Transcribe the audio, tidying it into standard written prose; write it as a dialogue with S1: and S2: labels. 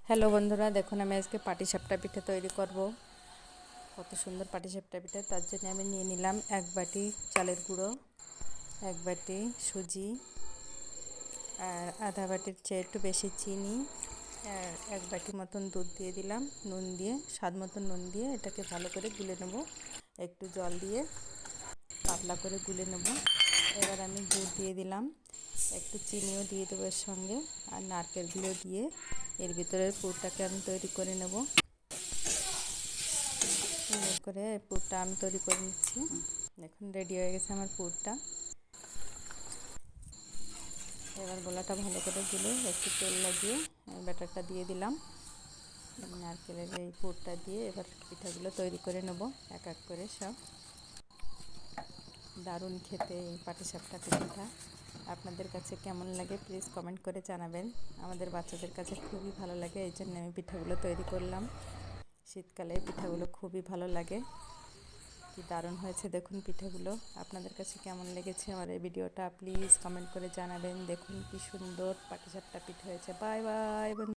S1: Hello বন্ধুরা, দেখুন আমি আজকে পাটিসাপটা পিঠা তৈরি করব। কত সুন্দর পাটিসাপটা পিঠা। তার জন্য আমি নিয়ে নিলাম 1 বাটি চালের গুঁড়ো, 1 বাটি সুজি, আর আধা বাটির চেয়ে একটু বেশি চিনি, আর 1 বাটি মতন দুধ দিয়ে দিলাম। নুন দিয়ে, স্বাদ মতন নুন দিয়ে এটাকে ভালো করে গুলে নেব। একটু জল দিয়ে পাতলা করে গুলে নেব। এবার আমি গুড় দিয়ে দিলাম, একটু চিনিও দিয়ে দেবো এর সঙ্গে, আর নারকেলগুলো দিয়ে এর ভিতরে পুরটাকে আমি তৈরি করে নেব। সুন্দর করে পুরটা আমি তৈরি করে নিচ্ছি। দেখুন রেডি হয়ে গেছে আমার পুরটা। এবার গোলাটা ভালো করে গুলে একটু তেল লাগিয়ে ব্যাটারটা দিয়ে দিলাম। নারকেলের এই পুরটা দিয়ে এবার পিঠাগুলো তৈরি করে নেব এক এক করে সব। দারুণ খেতে এই পাটিসাপটা পিঠাটা। আপনাদের কাছে কেমন লাগে প্লিজ কমেন্ট করে জানাবেন। আমাদের বাচ্চাদের কাছে খুবই ভালো লাগে, এই জন্য আমি পিঠাগুলো তৈরি করলাম। শীতকালে পিঠাগুলো খুবই ভালো লাগে। কি দারুণ হয়েছে দেখুন পিঠাগুলো। আপনাদের কাছে কেমন লেগেছে আমার এই ভিডিওটা প্লিজ কমেন্ট করে জানাবেন। দেখুন কি সুন্দর পাটিসাপটা পিঠা হয়েছে। Bye bye.